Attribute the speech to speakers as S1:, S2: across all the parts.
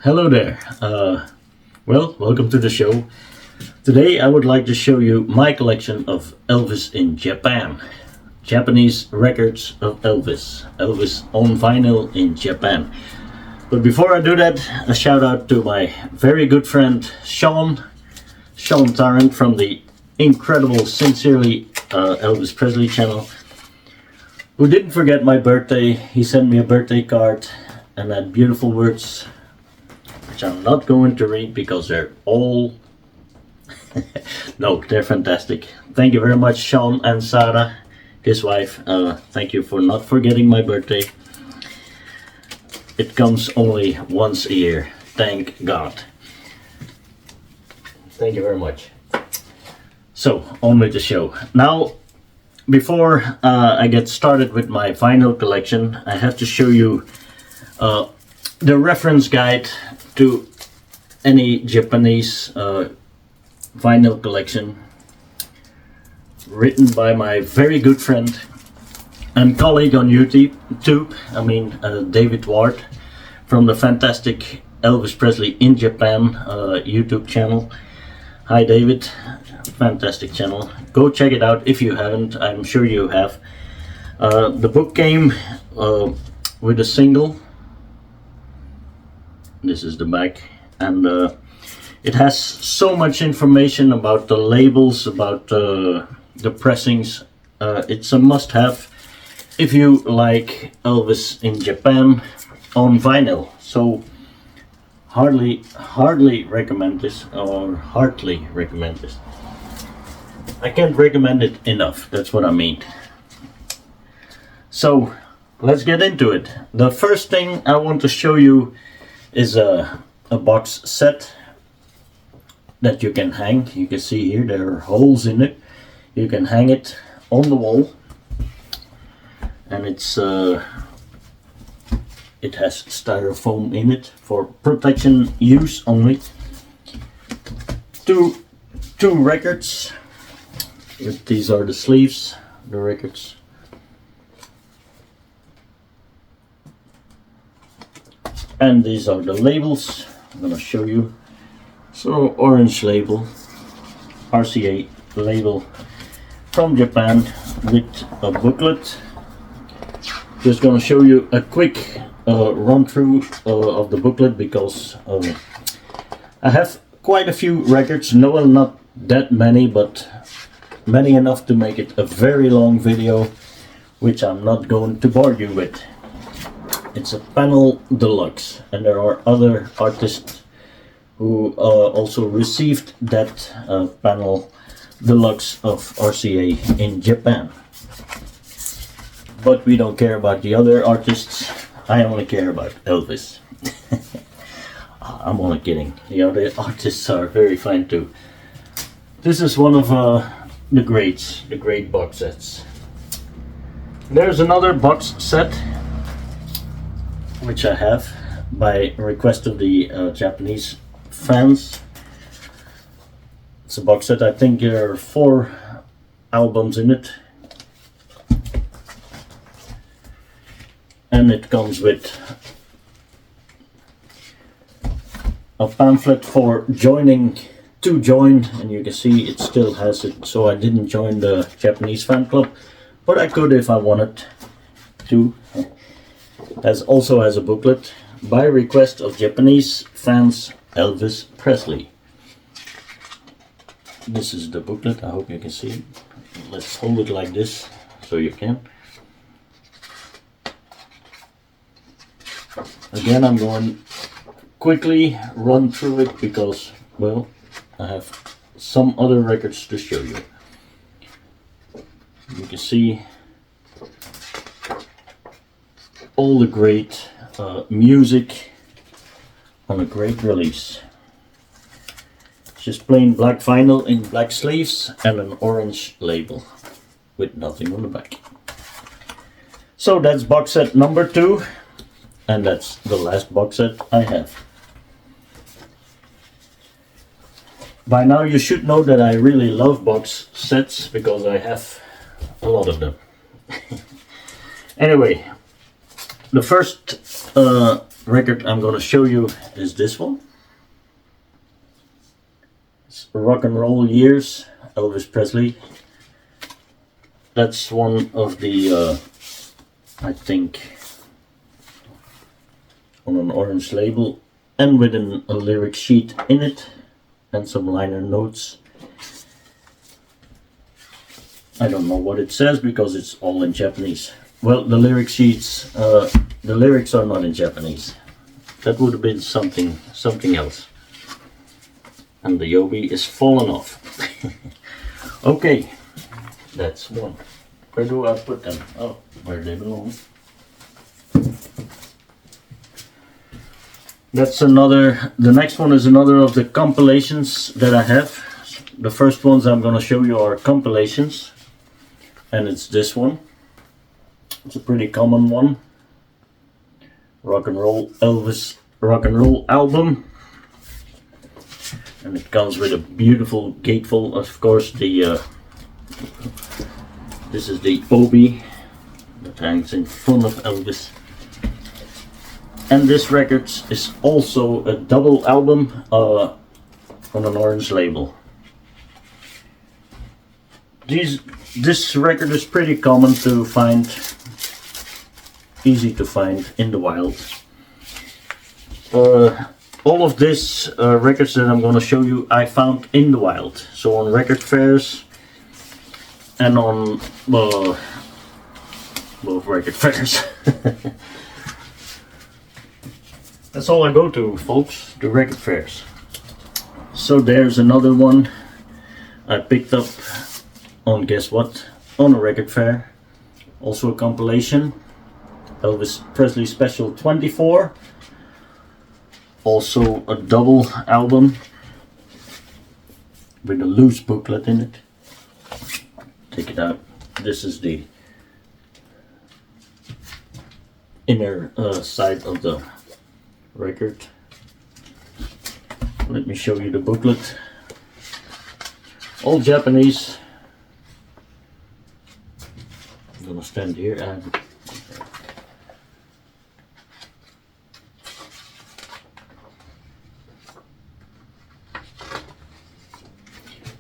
S1: Hello there. Welcome to the show. Today I would like to show you my collection of Elvis in Japan. Japanese records of Elvis. Elvis on vinyl in Japan. But before I do that, a shout out to my very good friend Sean Tarrant from the incredible Sincerely Elvis Presley channel, who didn't forget my birthday. He sent me a birthday card and had beautiful words, which I'm not going to read because they're all no, they're fantastic. Thank you very much, Sean and Sarah, his wife. Thank you for not forgetting my birthday. It comes only once a year, thank God. Thank you very much. So, on with the show. Now, before I get started with my vinyl collection, I have to show you the reference guide to any Japanese vinyl collection, written by my very good friend and colleague on YouTube, David Ward, from the fantastic Elvis Presley in Japan YouTube channel. Hi David, fantastic channel. Go check it out if you haven't. I'm sure you have. The book came with a single. This is the back, and it has so much information about the labels, about the pressings. It's a must-have if you like Elvis in Japan on vinyl. So hardly recommend this, or heartily recommend this. I can't recommend it enough, that's what I mean. So let's get into it. The first thing I want to show you is a box set that you can hang. You can see here there are holes in it. You can hang it on the wall, and it has styrofoam in it for protection use only. Two records. These are the sleeves, the records. And these are the labels. I'm gonna show you. So, orange label, RCA label from Japan with a booklet. Just gonna show you a quick run through of the booklet, because I have quite a few records. No, not that many, but many enough to make it a very long video, which I'm not going to bore you with. It's a panel deluxe, and there are other artists who also received that panel deluxe of RCA in Japan. But we don't care about the other artists. I only care about Elvis. I'm only kidding. The other artists are very fine too. This is one of the great box sets. There's another box set which I have by request of the Japanese fans. It's a box set. I think there are 4 albums in it, and it comes with a pamphlet for to join, and you can see it still has it. So I didn't join the Japanese fan club, but I could if I wanted to. Also has a booklet by request of Japanese fans, Elvis Presley. This is the booklet. I hope you can see it. Let's hold it like this so you can. Again, I'm going quickly run through it because, well, I have some other records to show you. You can see all the great music on a great release. Just plain black vinyl in black sleeves and an orange label with nothing on the back. So that's box set number 2, and that's the last box set I have. By now you should know that I really love box sets because I have a lot of them. Anyway, the first record I'm gonna show you is this one. It's Rock and Roll Years, Elvis Presley. That's one of the, I think, on an orange label and with a lyric sheet in it and some liner notes. I don't know what it says because it's all in Japanese. Well, the lyric sheets, the lyrics are not in Japanese. That would have been something else. And the obi is fallen off. Okay, that's one. Where do I put them? Oh, where they belong. That's another, the next one is another of the compilations that I have. The first ones I'm going to show you are compilations. And it's this one. It's a pretty common one. Rock and Roll Elvis Rock and Roll album. And it comes with a beautiful gatefold. Of course, the this is the obi that hangs in front of Elvis. And this record is also a double album on an orange label. This record is pretty common to find, easy to find in the wild. All of these records that I'm going to show you I found in the wild. So on record fairs and on both record fairs. That's all I go to, folks, the record fairs. So there's another one I picked up on, guess what, on a record fair. Also a compilation, Elvis Presley Special 24. Also a double album with a loose booklet in it. Take it out. This is the inner side of the record. Let me show you the booklet. All Japanese. I'm gonna stand here and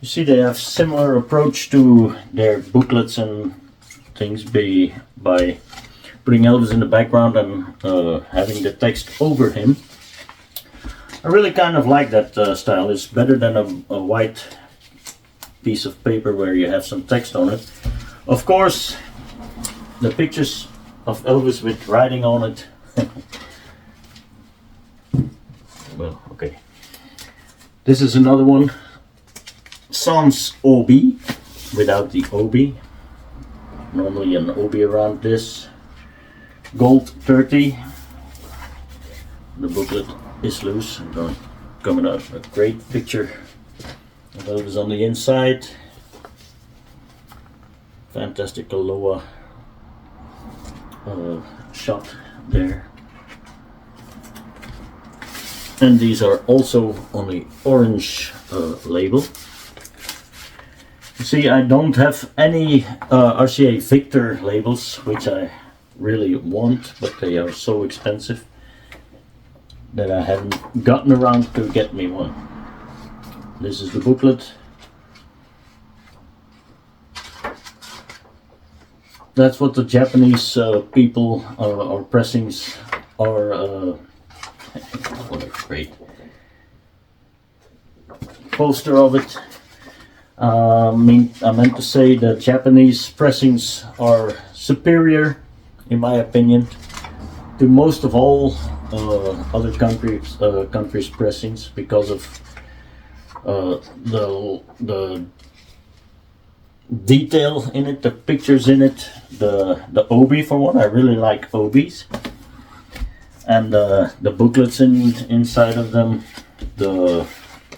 S1: you see they have similar approach to their booklets and things by putting Elvis in the background and having the text over him. I really kind of like that style. It's better than a white piece of paper where you have some text on it. Of course, the pictures of Elvis with writing on it. Well, okay. This is another one. Sans obi, without the obi. Normally an obi around this. Gold 30. The booklet is loose. Coming out a great picture of Elvis on the inside. Fantastic Aloha shot there. And these are also on the orange label. You see, I don't have any RCA Victor labels, which I really want, but they are so expensive that I haven't gotten around to get me one. This is the booklet. That's what the Japanese people or pressings are. What a great poster of it. I meant to say the Japanese pressings are superior, in my opinion, to most of all other countries' pressings because of the detail in it, the pictures in it, the obi for one. I really like obis, and the booklets inside of them, the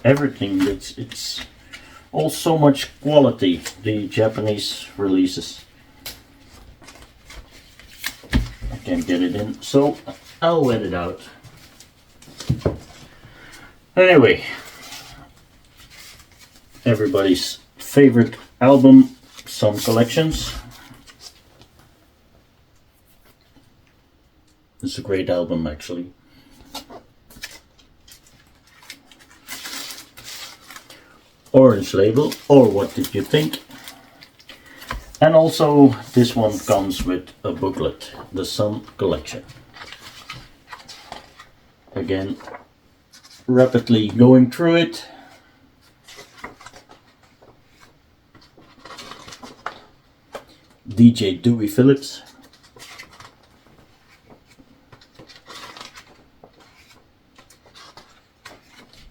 S1: everything. It's all so much quality, the Japanese releases. I can't get it in, so I'll let it out. Anyway, everybody's favorite album, some collections. It's a great album, actually. orange label, or what did you think? And also this one comes with a booklet, the Sun Collection. Again, rapidly going through it. DJ Dewey Phillips.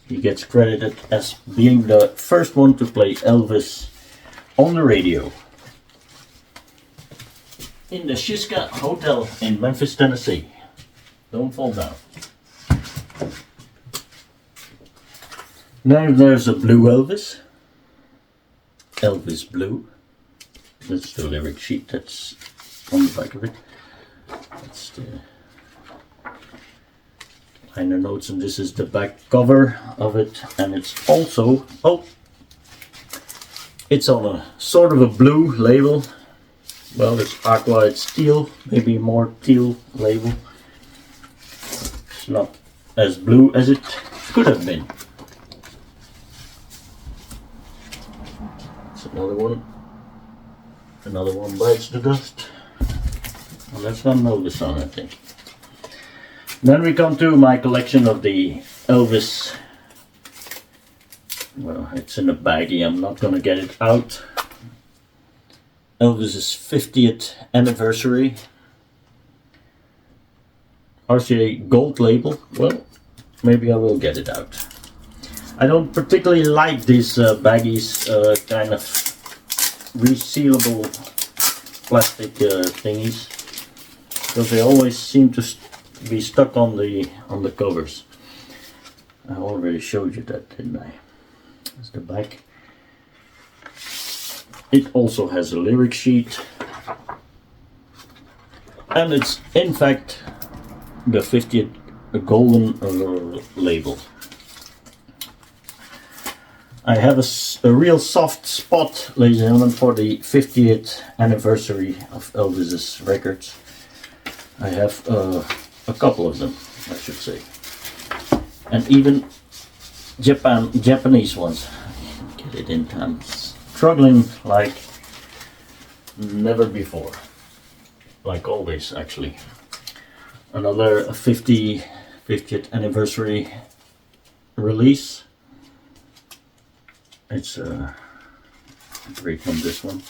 S1: He gets credited as being the first one to play Elvis on the radio in the Shiska Hotel in Memphis, Tennessee. Don't fall down. Now there's a blue Elvis. Elvis Blue. That's the lyric sheet that's on the back of it. That's the liner notes, and this is the back cover of it. And it's also, it's on a sort of a blue label. Well, it's aqua, it's teal, maybe more teal label. It's not as blue as it could have been. It's another one. Another one bites the dust. Well, that's not notice on, I think. Then we come to my collection of the Elvis. Well, it's in a baggie, I'm not gonna get it out. Elvis's 50th anniversary. RCA gold label. Well, maybe I will get it out. I don't particularly like these baggies, kind of resealable plastic thingies, because they always seem to be stuck on the covers. I already showed you that, didn't I? That's the back. It also has a lyric sheet, and it's in fact the 50th golden label. I have a real soft spot, ladies and gentlemen, for the 50th anniversary of Elvis's records. I have a couple of them, I should say, and even Japanese ones. Get it in time. Struggling like never before, like always actually. Another 50th anniversary release. It's a great one, this one.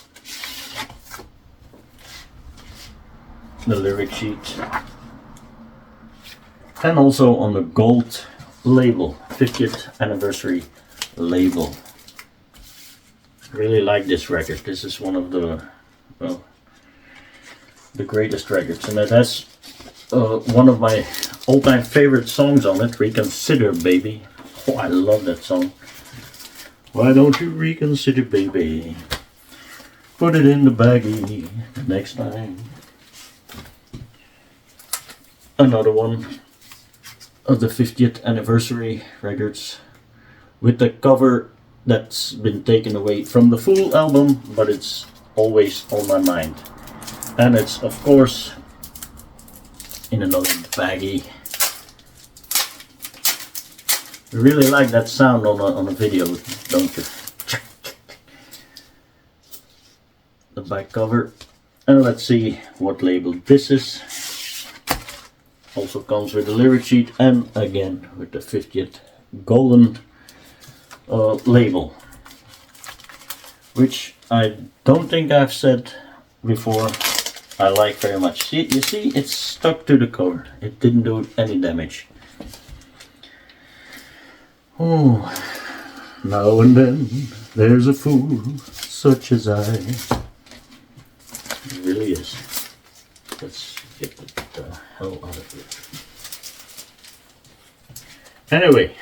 S1: The lyric sheet. And also on the gold label, 50th anniversary label. Really like this record. This is one of the, well, the greatest records. And it has one of my all-time favorite songs on it, Reconsider Baby. Oh, I love that song. Why don't you reconsider, baby? Put it in the baggie next time. Another one of the 50th anniversary records with the cover that's been taken away from the full album, but it's always on my mind. And it's, of course, in another baggie. I really like that sound on a video, don't you? The back cover. And let's see what label this is. Also comes with a lyric sheet, and again with the 50th golden label. Which I don't think I've said before I like very much. See, you see, it's stuck to the cover. It didn't do any damage. Oh, now and then there's a fool such as I. It really is. Let's get the hell out of here. Anyway,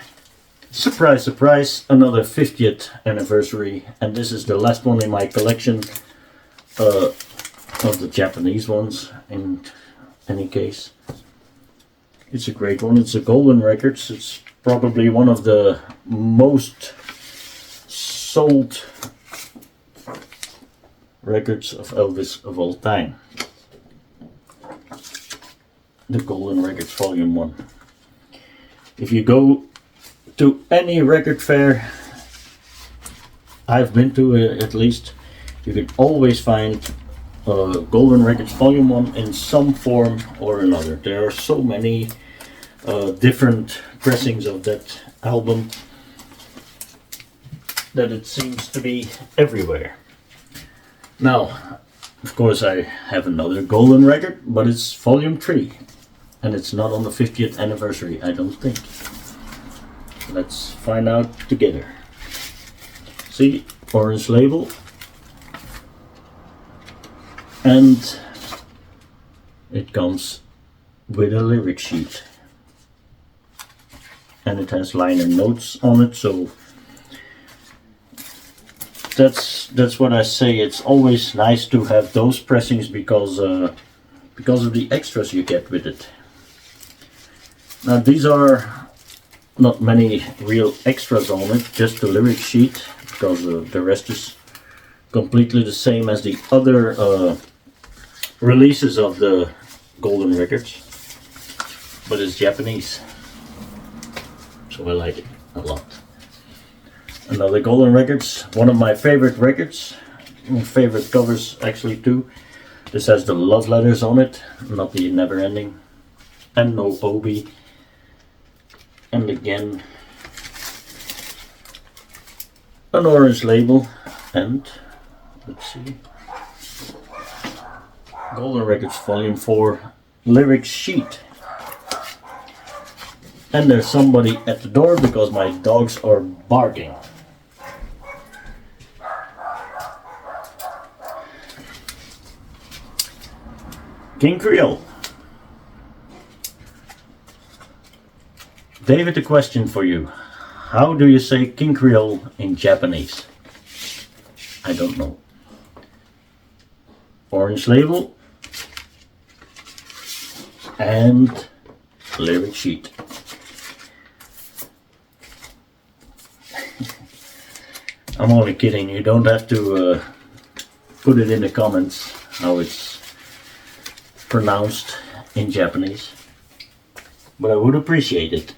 S1: surprise, surprise, another 50th anniversary, and this is the last one in my collection of the Japanese ones. In any case, it's a great one. It's a golden records. It's probably one of the most sold records of Elvis of all time. The Golden Records Volume 1. If you go to any record fair I've been to, at least, you can always find Golden Records Volume 1 in some form or another. There are so many different pressings of that album that it seems to be everywhere. Now, of course, I have another Golden record, but it's Volume 3, and it's not on the 50th anniversary, I don't think. Let's find out together. See, orange label, and it comes with a lyric sheet, and it has liner notes on it. So that's what I say. It's always nice to have those pressings because of the extras you get with it. Now, these are not many real extras on it, just the lyric sheet, because the rest is completely the same as the other releases of the Golden records, but it's Japanese, so I like it a lot. Another Golden records, one of my favorite records, favorite covers actually too. This has the love letters on it, not the never ending, and no obi. And again, an orange label, and let's see, Golden Records Volume 4 lyric sheet. And there's somebody at the door because my dogs are barking. King Creole. David, a question for you. How do you say King Creole in Japanese? I don't know. Orange label and lyric sheet. I'm only kidding. You don't have to put it in the comments how it's pronounced in Japanese, but I would appreciate it.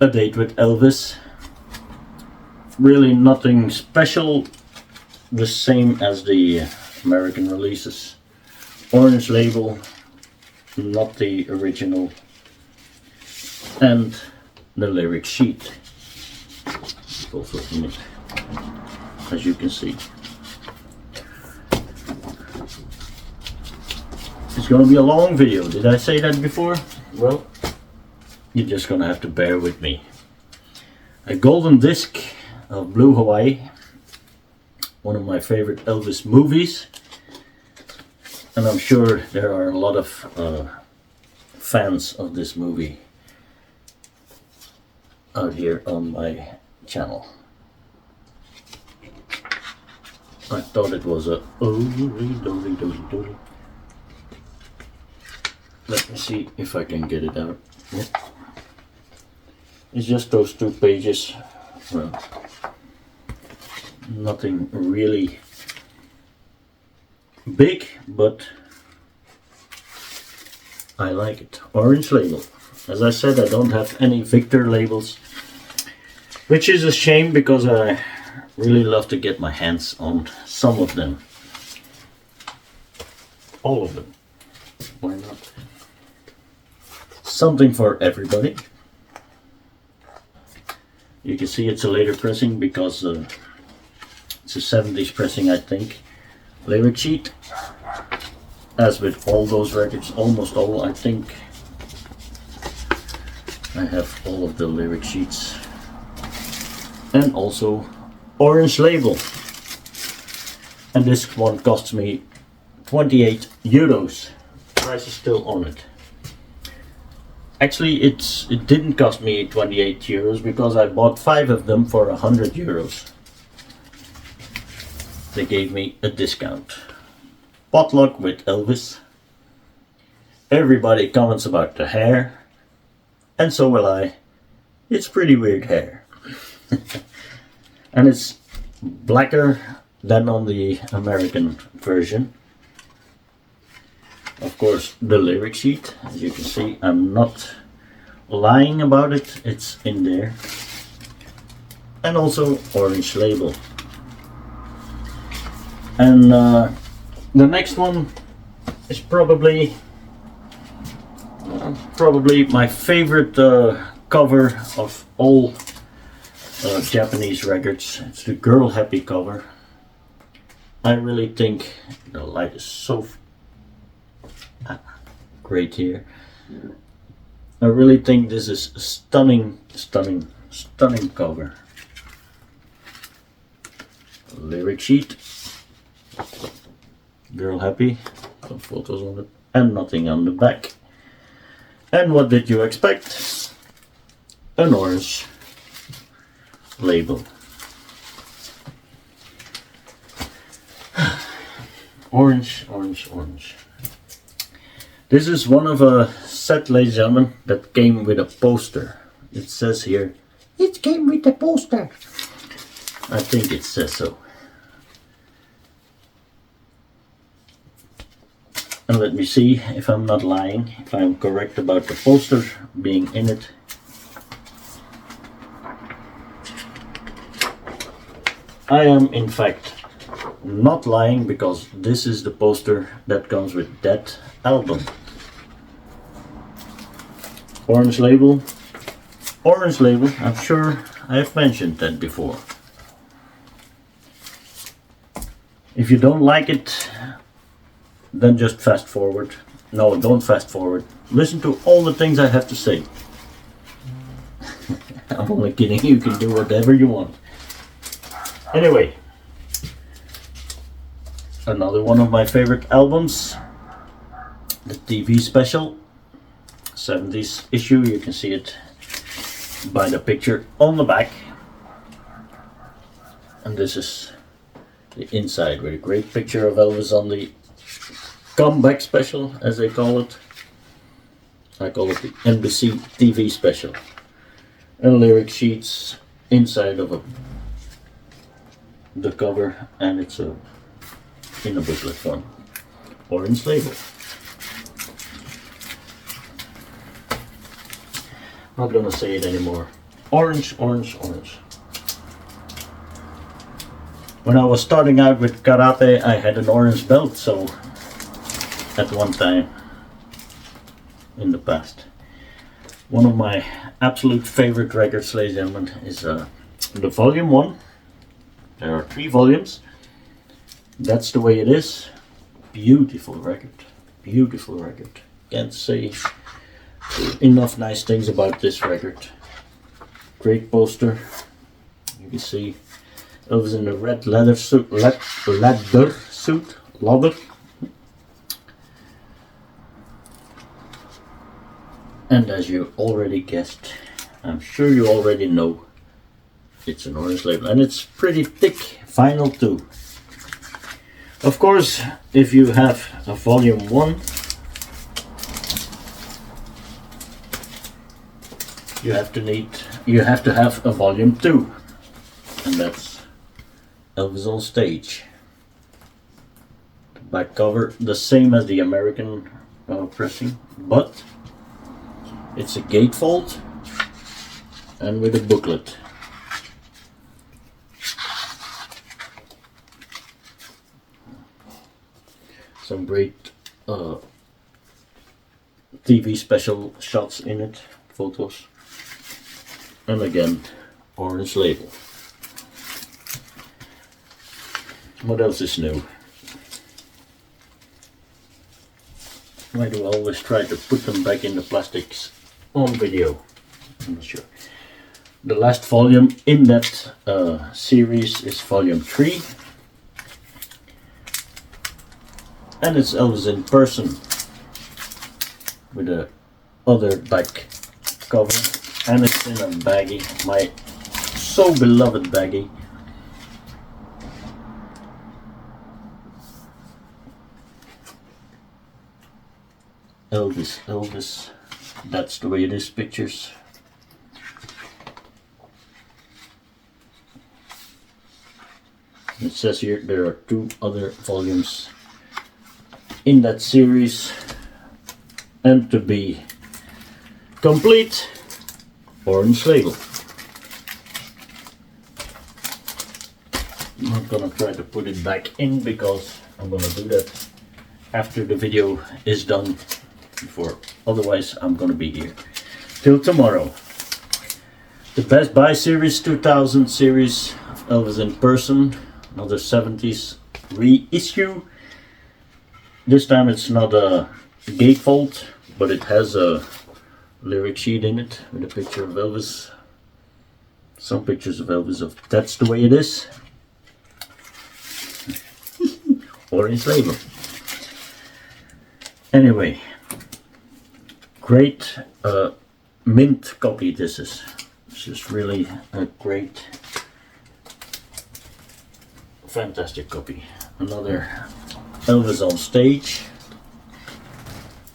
S1: A date with Elvis. Really nothing special, the same as the American releases. Orange label, not the original, and the lyric sheet also in it, as you can see. It's gonna be a long video. Did I say that before? Well, you're just gonna have to bear with me. A golden disc of Blue Hawaii, one of my favorite Elvis movies, and I'm sure there are a lot of fans of this movie out here on my channel. I thought it was a oh-doly-doly-doly. Let me see if I can get it out. Yep. It's just those two pages. Well, nothing really big, but I like it. Orange label. As I said, I don't have any Victor labels, which is a shame because I really love to get my hands on some of them. All of them. Why not? Something for everybody. You can see it's a later pressing because it's a 70s pressing, I think. Lyric sheet, as with all those records, almost all, I think. I have all of the lyric sheets. And also orange label. And this one costs me 28 euros. Price is still on it. Actually, it didn't cost me 28 euros because I bought 5 of them for 100 euros. They gave me a discount. Potluck with Elvis. Everybody comments about the hair, and so will I. It's pretty weird hair. And it's blacker than on the American version. Of course, the lyric sheet, as you can see, I'm not lying about it, it's in there. and also orange label. And the next one is probably my favorite cover of all Japanese records. It's the Girl Happy cover. I really think the light is so great here. I really think this is a stunning cover. Lyric sheet. Girl Happy. Some photos on it. And nothing on the back. And what did you expect? An orange label. Orange, orange, orange. This is one of a set, ladies and gentlemen, that came with a poster. It says here, it came with a poster. I think it says so. And let me see if I'm not lying, if I'm correct about the poster being in it. I am in fact not lying, because this is the poster that comes with that album. Orange label. Orange label, I'm sure I've mentioned that before. If you don't like it, then just fast forward. No, don't fast forward. Listen to all the things I have to say. I'm only kidding, you can do whatever you want. Anyway, another one of my favorite albums, the TV special, 70s issue. You can see it by the picture on the back. And this is the inside with a great picture of Elvis on the comeback special, as they call it. I call it the NBC TV special. And lyric sheets inside of the cover, and it's in a booklet form. Orange label. Not gonna say it anymore. Orange, orange, orange. When I was starting out with karate, I had an orange belt, so at one time in the past. One of my absolute favorite records, ladies and gentlemen, is the volume 1. There are 3 volumes. That's the way it is. Beautiful record. Beautiful record. Can't say enough nice things about this record. Great poster. You can see Elvis in the red leather suit. Leather. And as you already guessed, I'm sure you already know, it's an orange label, and it's pretty thick, vinyl too. Of course, if you have a volume 1, you have to have a volume 2, and that's Elvis on Stage. The back cover, the same as the American pressing, but it's a gatefold and with a booklet. Some great TV special shots in it, photos, and again, orange label. What else is new? Why do I always try to put them back in the plastics on video? I'm not sure. The last volume in that series is volume 3. And it's Elvis in person with a other back cover, and it's in a baggie, my so beloved baggie. Elvis, that's the way it is, pictures. It says here there are 2 other volumes in that series, and to be complete, orange label. I'm not gonna try to put it back in because I'm gonna do that after the video is done. Otherwise I'm gonna be here till tomorrow. The Best Buy series 2000 series Elvis in person, another 70s reissue. This time it's not a gatefold, but it has a lyric sheet in it with a picture of Elvis. Some pictures of Elvis. That's the way it is. Orange label. Anyway, great mint copy this is. It's just really a great, fantastic copy. Another Elvis on stage.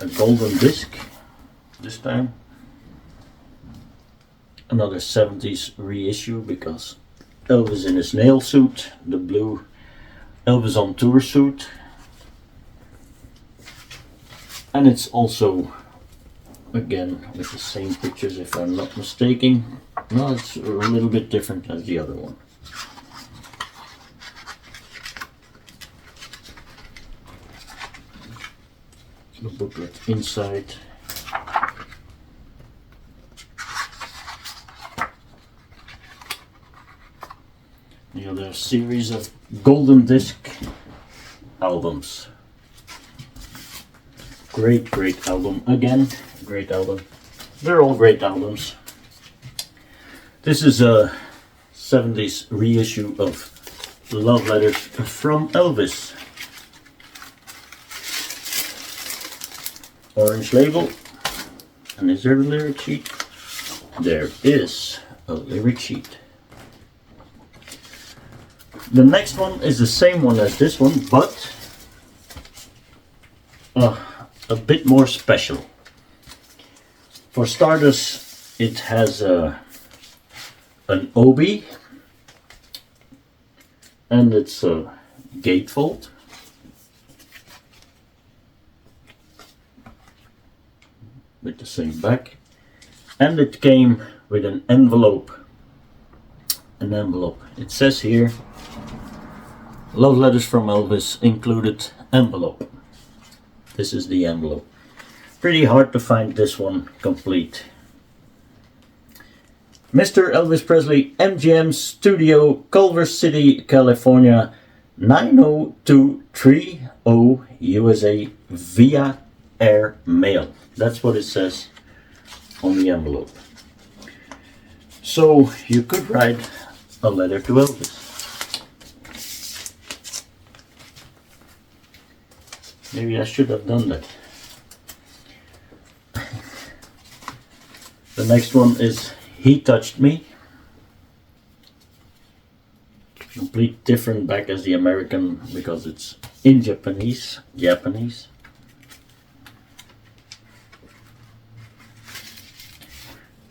S1: A golden disc this time. Another 70s reissue because Elvis in his nail suit, the blue Elvis on tour suit. And it's also, again, with the same pictures if I'm not mistaken. No, it's a little bit different as the other one. The booklet inside. The other series of golden disc albums. Great album. Again, great album. They're all great albums. This is a 70s reissue of Love Letters from Elvis. Orange label. And is there a lyric sheet? There is a lyric sheet. The next one is the same one as this one, but a bit more special. For starters, it has an obi, and it's a gatefold. With the same back, and it came with an envelope. It says here, Love Letters from Elvis included envelope. This is the envelope. Pretty hard to find this one complete. Mr. Elvis Presley, MGM Studio, Culver City, California, 90230 USA via air mail. That's what it says on the envelope. So you could write a letter to Elvis. Maybe I should have done that. The next one is He Touched Me. Complete different back as the American because it's in Japanese.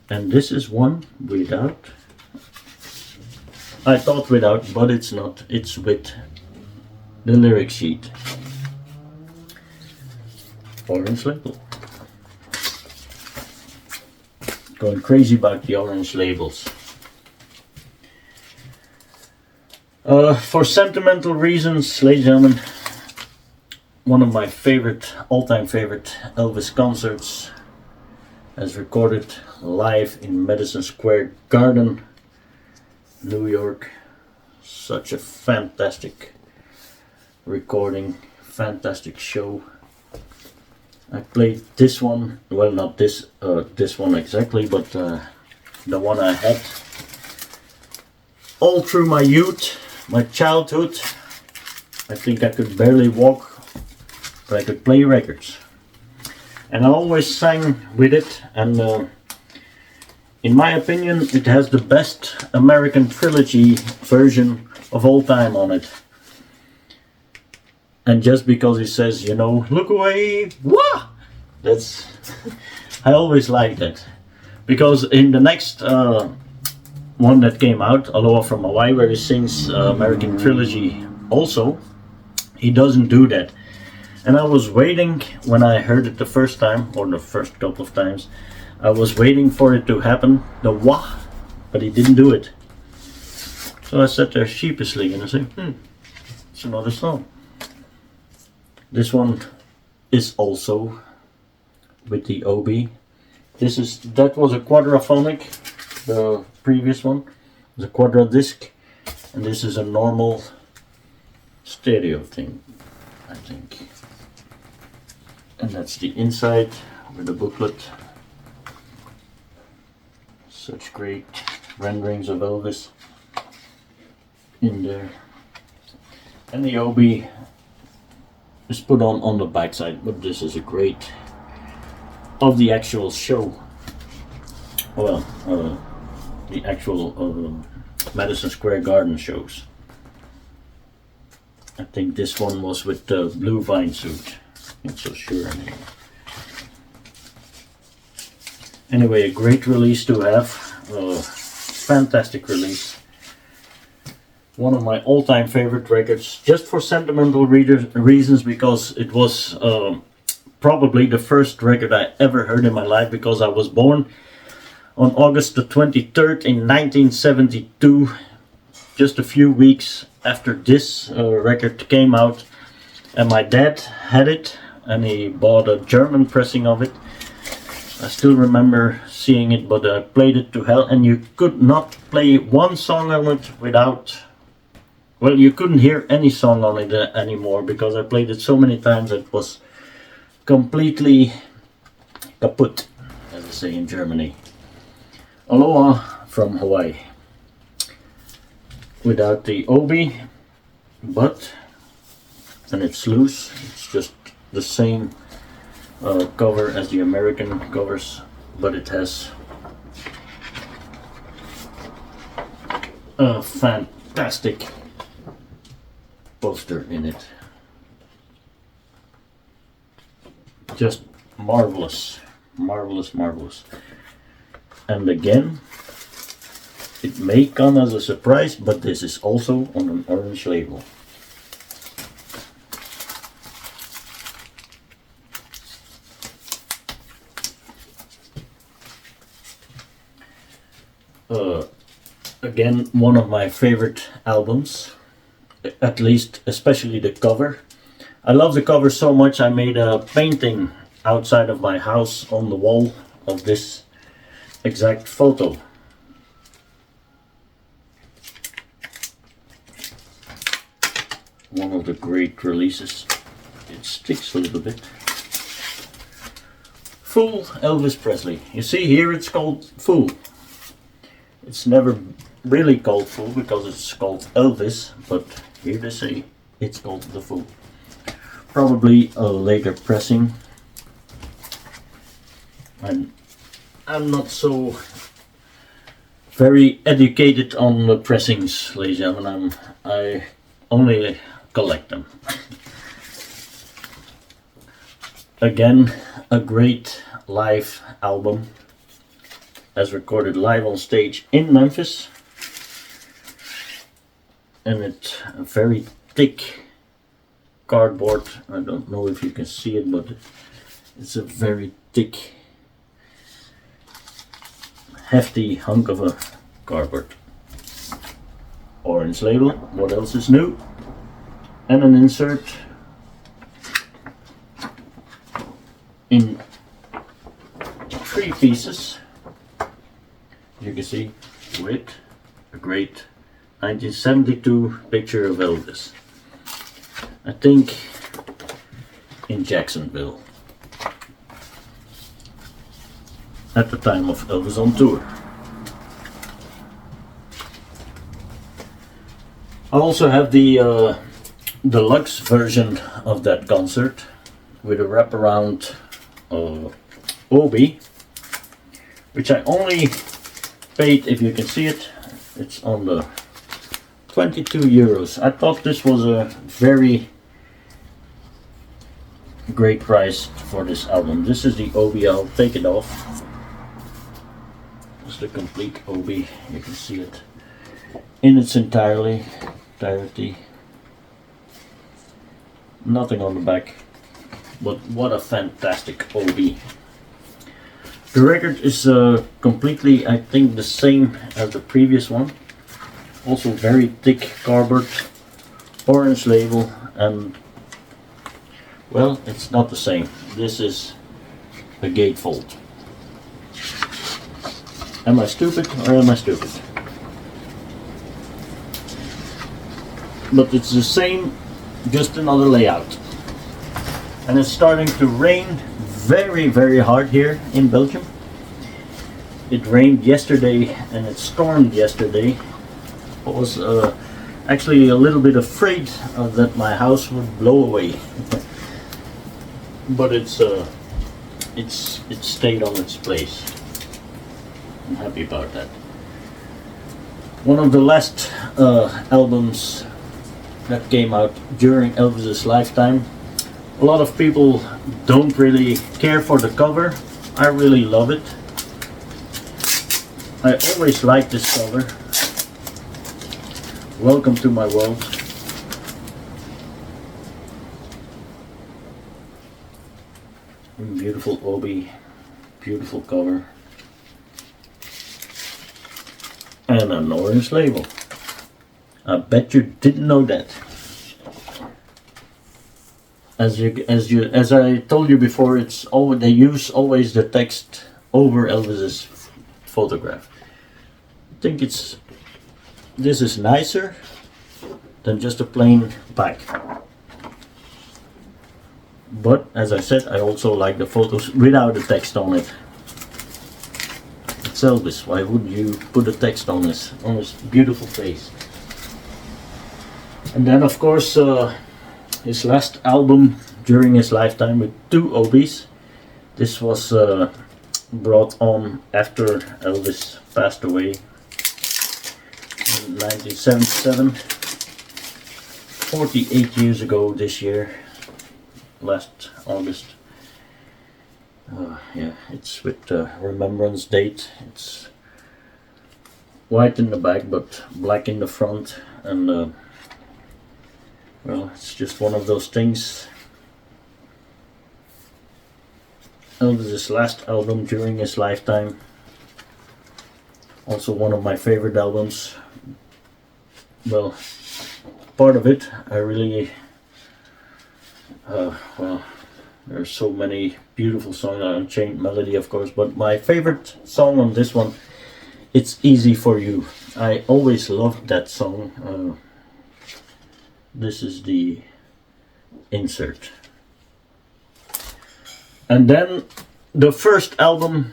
S1: And this is one without. I thought without, but it's not. It's with the lyric sheet. Orange label. Going crazy about the orange labels. For sentimental reasons, ladies and gentlemen, one of my all-time favorite Elvis concerts, as recorded live in Madison Square Garden, New York. Such a fantastic recording, fantastic show. I played this one, well, not this one exactly, but the one I had all through my youth, my childhood. I think I could barely walk, but I could play records. And I always sang with it, and in my opinion, it has the best American trilogy version of all time on it. And just because he says, you know, look away, wah! That's, I always like that. Because in the next one that came out, Aloha from Hawaii, where he sings American Trilogy also, he doesn't do that. And I was waiting, when I heard it the first time, or the first couple of times, I was waiting for it to happen, the wah, but he didn't do it. So I sat there sheepishly and I say, it's another song. This one is also with the OB. That was a quadraphonic, the previous one was a quadra disc, and this is a normal stereo thing, I think. And that's the inside with the booklet. Such great renderings of Elvis in there. And the OB is put on the backside, but this is a great of the actual show. Well, the actual Madison Square Garden shows. I think this one was with the blue vine suit. Not so sure anymore. Anyway, a great release to have. Fantastic release. One of my all-time favorite records, just for sentimental reasons, because it was probably the first record I ever heard in my life, because I was born on August the 23rd in 1972, just a few weeks after this record came out, and my dad had it and he bought a German pressing of it. I still remember seeing it, but I played it to hell, and you could not play one song on it without, well, you couldn't hear any song on it anymore, because I played it so many times it was completely kaput, as they say in Germany. Aloha from Hawaii. Without the OB, but, and it's loose, it's just the same cover as the American covers, but it has a fantastic poster in it. Just marvelous, marvelous, marvelous. And again, it may come as a surprise, but this is also on an orange label. Again, one of my favorite albums, at least especially the cover. I love the cover so much I made a painting outside of my house on the wall of this exact photo. One of the great releases. It sticks a little bit. Full Elvis Presley. You see here it's called Full. It's never really called Full because it's called Elvis, but here they say it's called the Full. Probably a later pressing. And I'm not so very educated on the pressings, ladies and gentlemen. I only collect them. Again, a great live album, as recorded live on stage in Memphis, and it's a very thick cardboard. I don't know if you can see it, but it's a very thick, hefty hunk of a cardboard. Orange label. What else is new? And an insert in 3 pieces. You can see with a great 1972 picture of Elvis. I think in Jacksonville at the time of Elvis on tour. I also have the deluxe version of that concert with a wraparound OB, which I only paid, if you can see it, it's on the 22 euros. I thought this was a very great price for this album. This is the OB, I'll take it off. It's the complete OB, you can see it in its entirety. Nothing on the back, but what a fantastic OB. The record is completely, I think, the same as the previous one. Also very thick cardboard, orange label, and well, it's not the same. This is a gatefold. Am I stupid or am I stupid? But it's the same, just another layout. And it's starting to rain very, very hard here in Belgium. It rained yesterday and it stormed yesterday. I was actually a little bit afraid that my house would blow away. But it stayed on its place. I'm happy about that. One of the last albums that came out during Elvis's lifetime. A lot of people don't really care for the cover. I really love it. I always like this cover. Welcome to my world. Beautiful obi, beautiful cover, and an orange label. I bet you didn't know that. As I told you before, it's always, they use always the text over Elvis's photograph. I think this is nicer than just a plain back. But as I said, I also like the photos without the text on it. It's Elvis. Why would you put a text on his beautiful face? And then of course his last album during his lifetime with 2 obies. This was brought on after Elvis passed away in 1977. 48 years ago this year. Last August. Yeah, it's with remembrance date. It's white in the back but black in the front, and well, it's just one of those things. Elvis's last album during his lifetime. Also one of my favorite albums. Well, part of it I really well, there's so many beautiful songs on Unchained Melody, of course, but my favorite song on this one, It's Easy For You. I always loved that song. This is the insert. And then the first album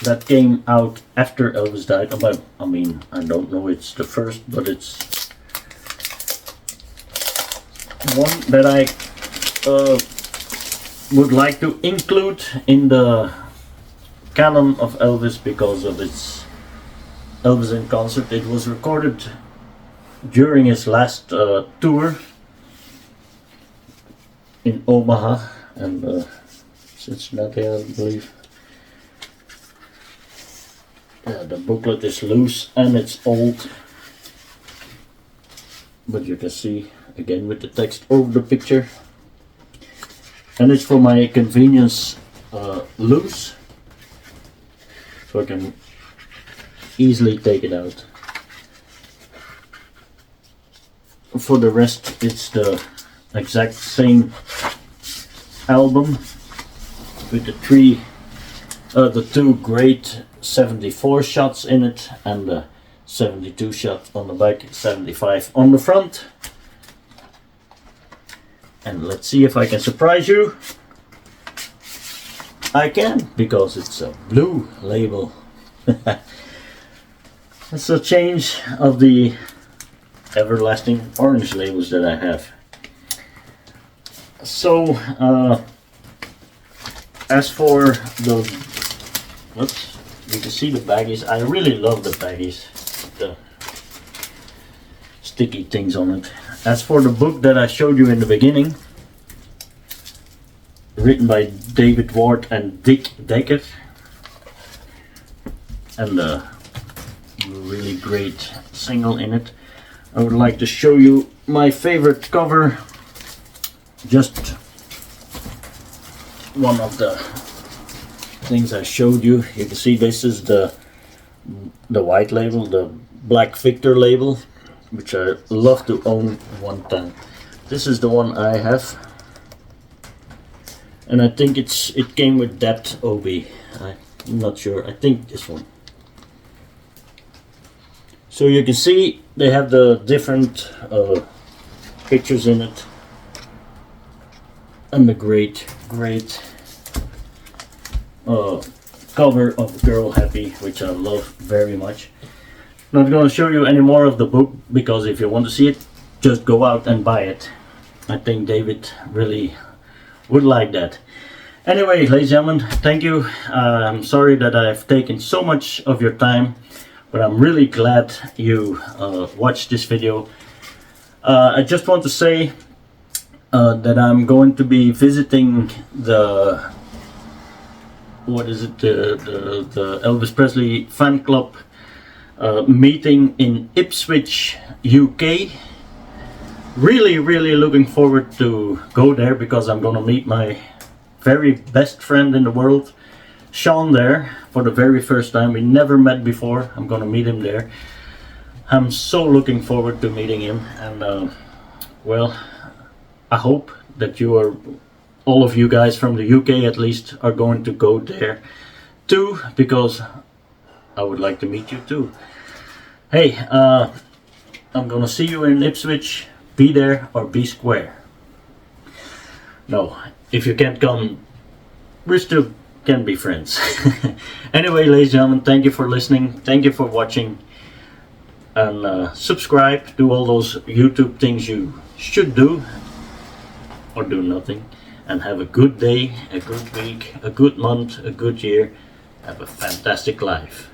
S1: that came out after Elvis died, I mean, I don't know it's the first, but it's one that I would like to include in the canon of Elvis because of its Elvis in concert. It was recorded during his last tour in Omaha and Cincinnati, I believe. Yeah, the booklet is loose and it's old, but you can see again with the text over the picture, and it's for my convenience loose, so I can easily take it out. For the rest, it's the exact same album with the 2 great 74 shots in it and the 72 shot on the back, 75 on the front. And let's see if I can surprise you. I can, because it's a blue label. It's a change of the everlasting orange labels that I have. So as for the, oops, you can see the baggies. I really love the baggies, the sticky things on it. As for the book that I showed you in the beginning, written by David Ward and Dick Decker, and a really great single in it, I would like to show you my favorite cover. Just one of the things I showed you. You can see this is the white label, the black Victor label, which I love to own one time. This is the one I have, and I think it came with that OB. I'm not sure. I think this one. So you can see they have the different pictures in it, and the great cover of Girl Happy, which I love very much. Not going to show you any more of the book, because if you want to see it, just go out and buy it. I think David really would like that. Anyway, ladies and gentlemen, thank you. I'm sorry that I've taken so much of your time, but I'm really glad you watched this video. I just want to say that I'm going to be visiting the the Elvis Presley fan club meeting in Ipswich, UK. Really looking forward to go there, because I'm gonna meet my very best friend in the world, Sean, there for the very first time. We never met before. I'm gonna meet him there. I'm so looking forward to meeting him, and well, I hope that all of you guys from the UK at least are going to go there too, because I would like to meet you too. Hey, I'm gonna see you in Ipswich. Be there or be square. No, if you can't come, we still can be friends. Anyway, ladies and gentlemen, thank you for listening. Thank you for watching. And subscribe. Do all those YouTube things you should do, or do nothing. And have a good day, a good week, a good month, a good year. Have a fantastic life.